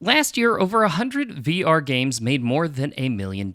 Last year, over 100 VR games made more than $1 million.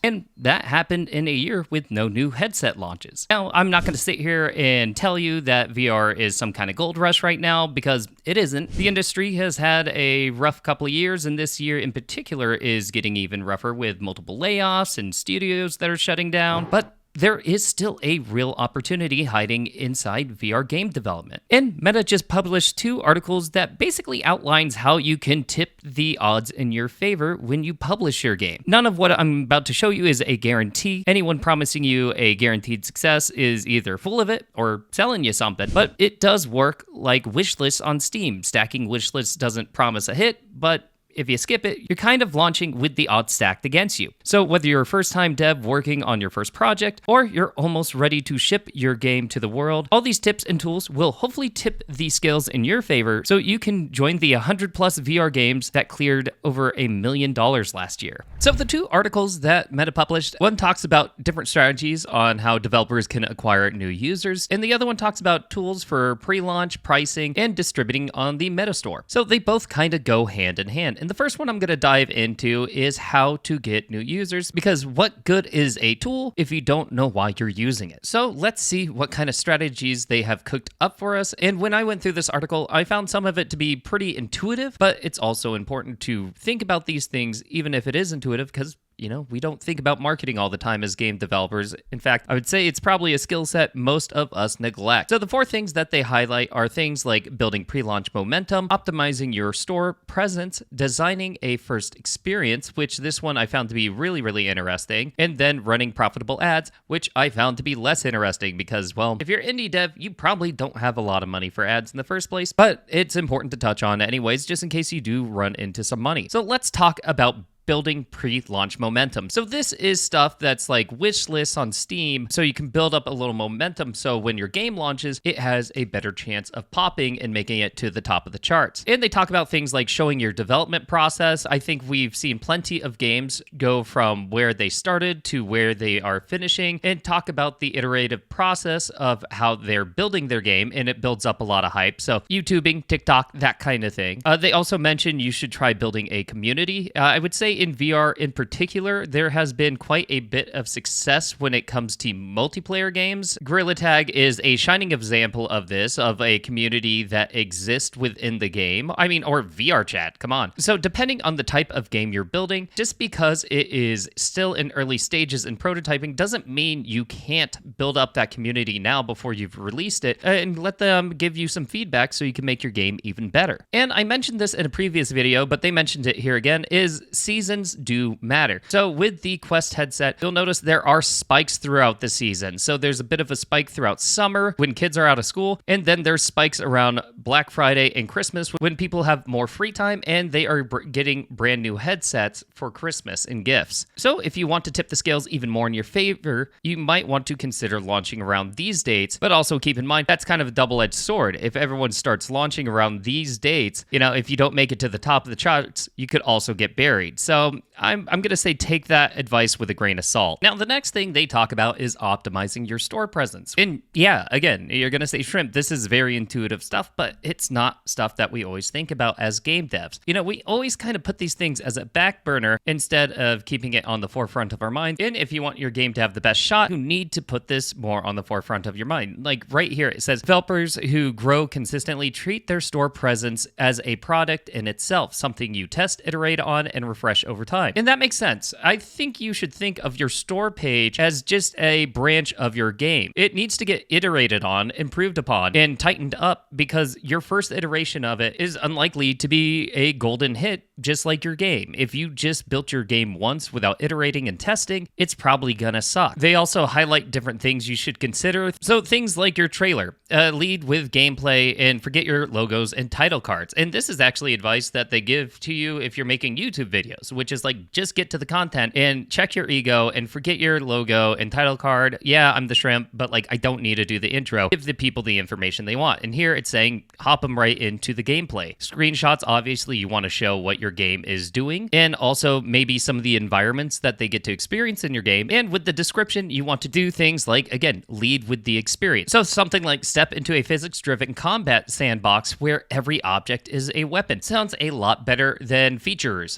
And that happened in a year with no new headset launches. Now, I'm not going to sit here and tell you that VR is some kind of gold rush right now, because it isn't. The industry has had a rough couple of years, and this year in particular is getting even rougher with multiple layoffs and studios that are shutting down. But there is still a real opportunity hiding inside VR game development. And Meta just published 2 articles that basically outlines how you can tip the odds in your favor when you publish your game. None of what I'm about to show you is a guarantee. Anyone promising you a guaranteed success is either full of it or selling you something. But it does work like wishlists on Steam. Stacking wishlists doesn't promise a hit, but if you skip it, you're kind of launching with the odds stacked against you. So whether you're a first-time dev working on your first project, or you're almost ready to ship your game to the world, all these tips and tools will hopefully tip the scales in your favor so you can join the 100 plus VR games that cleared over $1 million last year. So the 2 articles that Meta published, one talks about different strategies on how developers can acquire new users, and the other one talks about tools for pre-launch, pricing, and distributing on the Meta Store. So they both kind of go hand in hand. And the first one I'm going to dive into is how to get new users, because what good is a tool if you don't know why you're using it? So let's see what kind of strategies they have cooked up for us. And when I went through this article, I found some of it to be pretty intuitive, but it's also important to think about these things even if it is intuitive, because we don't think about marketing all the time as game developers. In fact, I would say it's probably a skill set most of us neglect. So the 4 things that they highlight are things like building pre-launch momentum, optimizing your store presence, designing a first experience, which this one I found to be really, really interesting, and then running profitable ads, which I found to be less interesting because, well, if you're indie dev, you probably don't have a lot of money for ads in the first place, but it's important to touch on anyways, just in case you do run into some money. So let's talk about building pre-launch momentum. So this is stuff that's like wish lists on Steam, so you can build up a little momentum so when your game launches, it has a better chance of popping and making it to the top of the charts. And they talk about things like showing your development process. I think we've seen plenty of games go from where they started to where they are finishing, and talk about the iterative process of how they're building their game, and it builds up a lot of hype. So YouTubing, TikTok, that kind of thing. They also mention you should try building a community. I would say in VR in particular, there has been quite a bit of success when it comes to multiplayer games. Gorilla Tag is a shining example of this, of a community that exists within the game. I mean, or VR chat, come on. So depending on the type of game you're building, just because it is still in early stages in prototyping doesn't mean you can't build up that community now before you've released it, and let them give you some feedback so you can make your game even better. And I mentioned this in a previous video, but they mentioned it here again, is seasons do matter. So with the Quest headset, you'll notice there are spikes throughout the season. So there's a bit of a spike throughout summer when kids are out of school, and then there's spikes around Black Friday and Christmas when people have more free time and they are getting brand new headsets for Christmas and gifts. So if you want to tip the scales even more in your favor, you might want to consider launching around these dates, but also keep in mind that's kind of a double-edged sword. If everyone starts launching around these dates, if you don't make it to the top of the charts, you could also get buried. So I'm going to say take that advice with a grain of salt. Now, the next thing they talk about is optimizing your store presence. And yeah, again, you're going to say, Shrimp, this is very intuitive stuff, but it's not stuff that we always think about as game devs. We always kind of put these things as a back burner instead of keeping it on the forefront of our mind. And if you want your game to have the best shot, you need to put this more on the forefront of your mind. Like right here, it says developers who grow consistently treat their store presence as a product in itself, something you test, iterate on, and refresh over time. And that makes sense. I think you should think of your store page as just a branch of your game. It needs to get iterated on, improved upon, and tightened up, because your first iteration of it is unlikely to be a golden hit, just like your game. If you just built your game once without iterating and testing, it's probably gonna suck. They also highlight different things you should consider. So things like your trailer, lead with gameplay, and forget your logos and title cards. And this is actually advice that they give to you if you're making YouTube videos, which is like, just get to the content and check your ego and forget your logo and title card. Yeah, I'm the Shrimp, but I don't need to do the intro. Give the people the information they want. And here it's saying hop them right into the gameplay. Screenshots, obviously you want to show what you're your game is doing, and also maybe some of the environments that they get to experience in your game. And with the description, you want to do things like, again, lead with the experience. So something like step into a physics-driven combat sandbox where every object is a weapon. Sounds a lot better than features.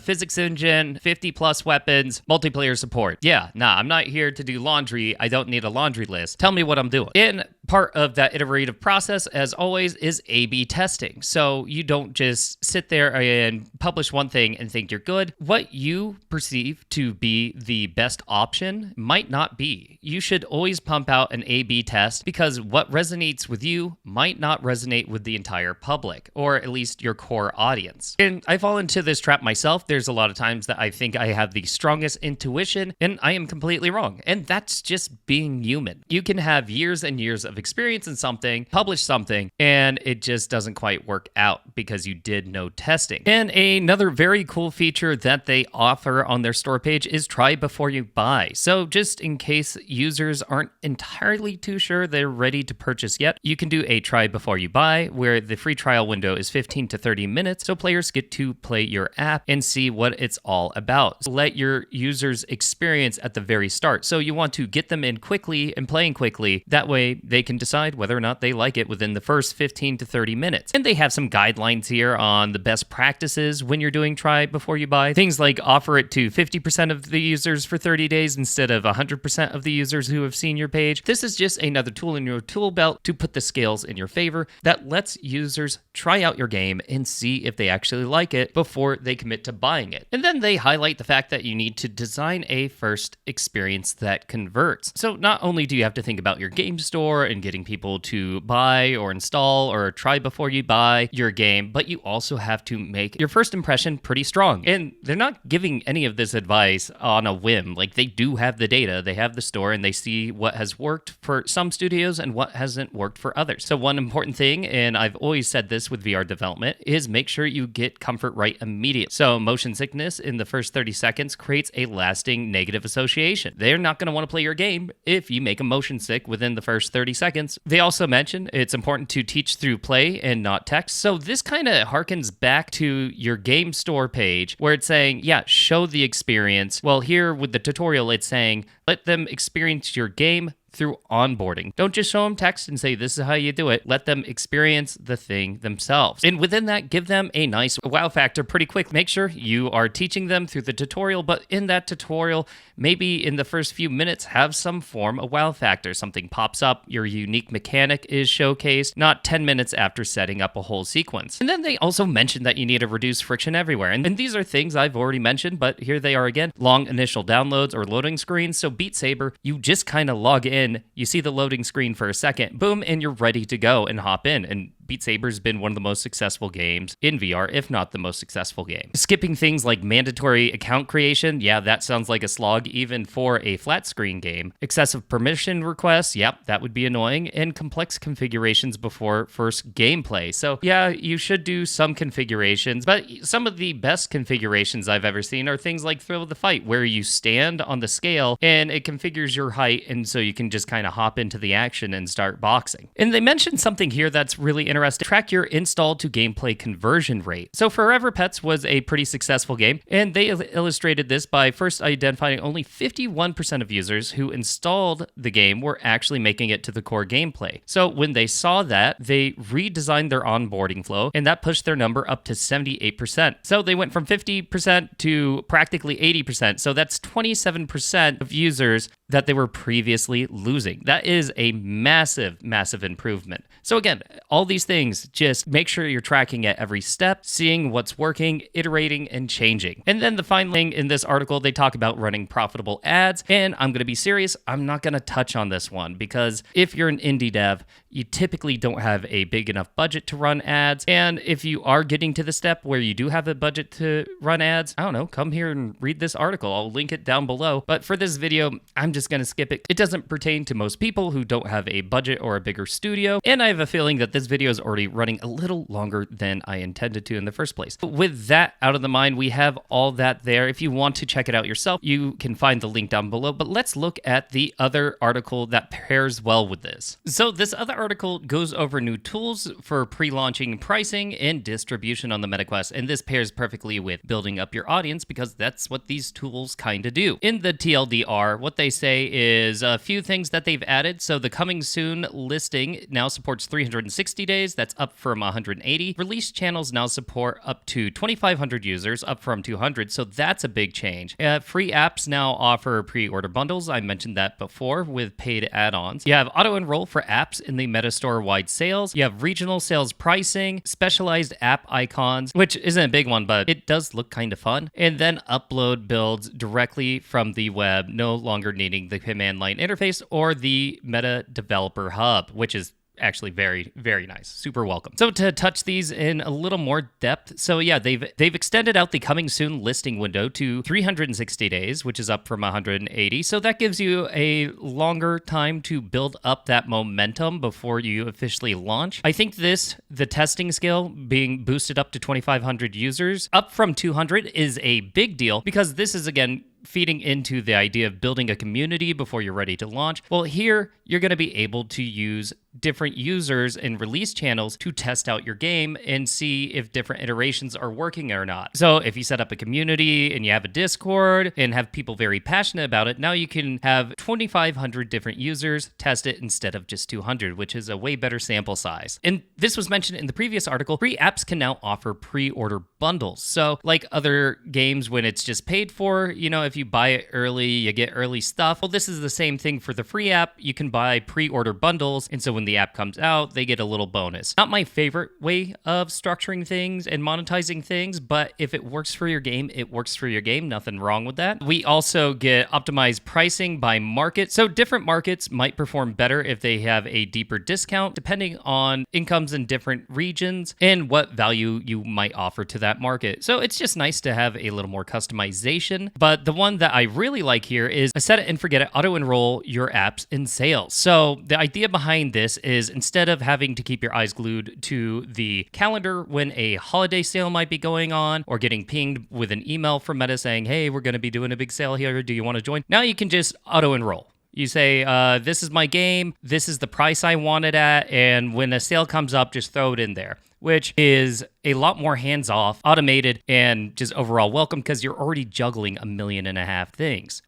Physics engine, 50 plus weapons, multiplayer support. Yeah, nah, I'm not here to do laundry. I don't need a laundry list. Tell me what I'm doing. And part of that iterative process, as always, is A/B testing. So you don't just sit there and publish one thing and think you're good. What you perceive to be the best option might not be. You should always pump out an A/B test because what resonates with you might not resonate with the entire public, or at least your core audience. And I fall into this trap myself. There's a lot of times that I think I have the strongest intuition and I am completely wrong. And that's just being human. You can have years and years of experience in something, publish something, and it just doesn't quite work out because you did no testing. And another very cool feature that they offer on their store page is try before you buy. So just in case users aren't entirely too sure they're ready to purchase yet, you can do a try before you buy where the free trial window is 15 to 30 minutes. So players get to play your app and see what it's all about. So let your users experience at the very start. So you want to get them in quickly and playing quickly. That way they can decide whether or not they like it within the first 15 to 30 minutes. And they have some guidelines here on the best practices when you're doing try before you buy. Things like offer it to 50% of the users for 30 days instead of 100% of the users who have seen your page. This is just another tool in your tool belt to put the scales in your favor that lets users try out your game and see if they actually like it before they commit to buying it. And then they highlight the fact that you need to design a first experience that converts. So not only do you have to think about your game store and getting people to buy or install or try before you buy your game, but you also have to make your first impression pretty strong. And they're not giving any of this advice on a whim. Like, they do have the data, they have the store, and they see what has worked for some studios and what hasn't worked for others. So one important thing, and I've always said this with VR development, is make sure you get comfort right immediately. So motion sickness in the first 30 seconds creates a lasting negative association. They're not going to want to play your game if you make them motion sick within the first 30 seconds. They also mention it's important to teach through play and not text. So this kind of harkens back to your game store page where it's saying, yeah, show the experience. Well, here with the tutorial, it's saying, let them experience your game through onboarding. Don't just show them text and say, this is how you do it. Let them experience the thing themselves. And within that, give them a nice wow factor pretty quick. Make sure you are teaching them through the tutorial, but in that tutorial, maybe in the first few minutes, have some form of wow factor. Something pops up, your unique mechanic is showcased, not 10 minutes after setting up a whole sequence. And then they also mentioned that you need to reduce friction everywhere. And these are things I've already mentioned, but here they are again. Long initial downloads or loading screens. So Beat Saber, you just kind of log in, you see the loading screen for a second, boom, and you're ready to go and hop in. And Beat Saber's been one of the most successful games in VR, if not the most successful game. Skipping things like mandatory account creation, yeah, that sounds like a slog even for a flat screen game. Excessive permission requests, yep, that would be annoying. And complex configurations before first gameplay. So yeah, you should do some configurations, but some of the best configurations I've ever seen are things like Thrill of the Fight, where you stand on the scale and it configures your height, and so you can just kind of hop into the action and start boxing. And they mentioned something here that's really interesting. Track your install to gameplay conversion rate. So Forever Pets was a pretty successful game, and they illustrated this by first identifying only 51% of users who installed the game were actually making it to the core gameplay. So when they saw that, they redesigned their onboarding flow, and that pushed their number up to 78%. So they went from 50% to practically 80%. So that's 27% of users that they were previously losing. That is a massive, massive improvement. So again, all these things, just make sure you're tracking at every step, seeing what's working, iterating, and changing. And then the final thing in this article, they talk about running profitable ads. And I'm going to be serious, I'm not going to touch on this one because if you're an indie dev, you typically don't have a big enough budget to run ads. And if you are getting to the step where you do have a budget to run ads, I don't know, come here and read this article. I'll link it down below. But for this video, I'm just just going to skip it. It doesn't pertain to most people who don't have a budget or a bigger studio, and I have a feeling that this video is already running a little longer than I intended to in the first place. But with that out of the mind, we have all that there. If you want to check it out yourself, you can find the link down below, but let's look at the other article that pairs well with this. So this other article goes over new tools for pre-launching pricing and distribution on the MetaQuest, and this pairs perfectly with building up your audience because that's what these tools kind of do. In the TLDR, what they say is a few things that they've added. So the coming soon listing now supports 360 days. That's up from 180. Release channels now support up to 2,500 users, up from 200. So that's a big change. Free apps now offer pre-order bundles. I mentioned that before with paid add-ons. You have auto-enroll for apps in the Metastore-wide sales. You have regional sales pricing, specialized app icons, which isn't a big one, but it does look kind of fun. And then upload builds directly from the web, no longer needing the command line interface or the Meta Developer Hub, which is actually very, very nice. Super welcome. So to touch these in a little more depth, so yeah, they've extended out the coming soon listing window to 360 days, which is up from 180. So that gives you a longer time to build up that momentum before you officially launch. I think the testing scale being boosted up to 2,500 users, up from 200, is a big deal because this is, again, feeding into the idea of building a community before you're ready to launch. Well, here you're going to be able to use different users and release channels to test out your game and see if different iterations are working or not. So if you set up a community and you have a Discord and have people very passionate about it, now you can have 2,500 different users test it instead of just 200, which is a way better sample size. And this was mentioned in the previous article. Free apps can now offer pre-order bundles. So like other games, when it's just paid for, if you buy it early, you get early stuff. Well, this is the same thing for the free app. You can buy pre-order bundles, and so when the app comes out, they get a little bonus. Not my favorite way of structuring things and monetizing things, but if it works for your game, it works for your game. Nothing wrong with that. We also get optimized pricing by market. So different markets might perform better if they have a deeper discount, depending on incomes in different regions and what value you might offer to that market. So it's just nice to have a little more customization. But the one that I really like here is a set it and forget it, auto-enroll your apps in sales. So the idea behind this is instead of having to keep your eyes glued to the calendar when a holiday sale might be going on or getting pinged with an email from Meta saying, hey, we're going to be doing a big sale here. Do you want to join? Now you can just auto-enroll. You say, this is my game. This is the price I want it at. And when a sale comes up, just throw it in there, which is a lot more hands-off, automated, and just overall welcome because you're already juggling 1.5 million things.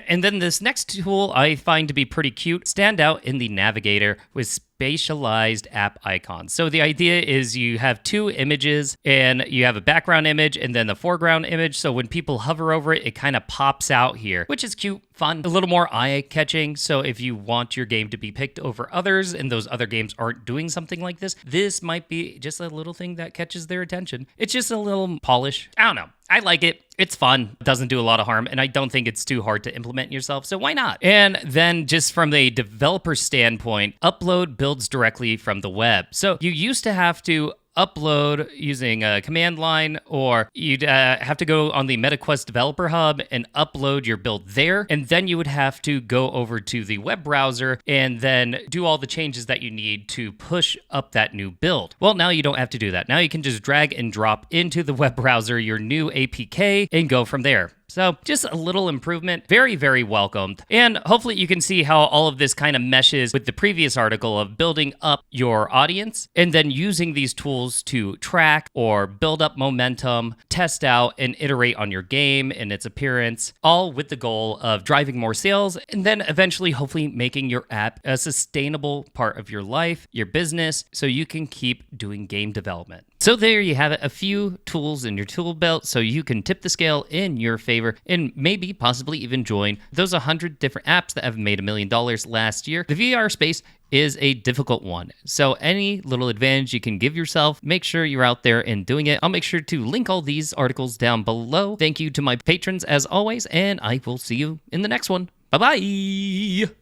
And then this next tool I find to be pretty cute, stand out in the navigator with spatialized app icons. So the idea is you have two images and you have a background image and then the foreground image. So when people hover over it, it kind of pops out here, which is cute, fun, a little more eye-catching. So if you want your game to be picked over others and those other games aren't doing something like this might be just a little thing that catches their attention. It's just a little polish. I don't know. I like it. It's fun. It doesn't do a lot of harm, and I don't think it's too hard to implement yourself, so why not? And then just from the developer standpoint, upload builds directly from the web. So you used to have to upload using a command line, or you'd have to go on the MetaQuest Developer Hub and upload your build there, and then you would have to go over to the web browser and then do all the changes that you need to push up that new build. Well, now you don't have to do that. Now you can just drag and drop into the web browser your new APK and go from there. So just a little improvement, very, very welcomed. And hopefully you can see how all of this kind of meshes with the previous article of building up your audience and then using these tools to track or build up momentum, test out and iterate on your game and its appearance, all with the goal of driving more sales and then eventually hopefully making your app a sustainable part of your life, your business, so you can keep doing game development. So there you have it, a few tools in your tool belt so you can tip the scale in your favor and maybe possibly even join those 100 different apps that have made $1 million last year. The VR space is a difficult one. So any little advantage you can give yourself, make sure you're out there and doing it. I'll make sure to link all these articles down below. Thank you to my patrons as always, and I will see you in the next one. Bye-bye.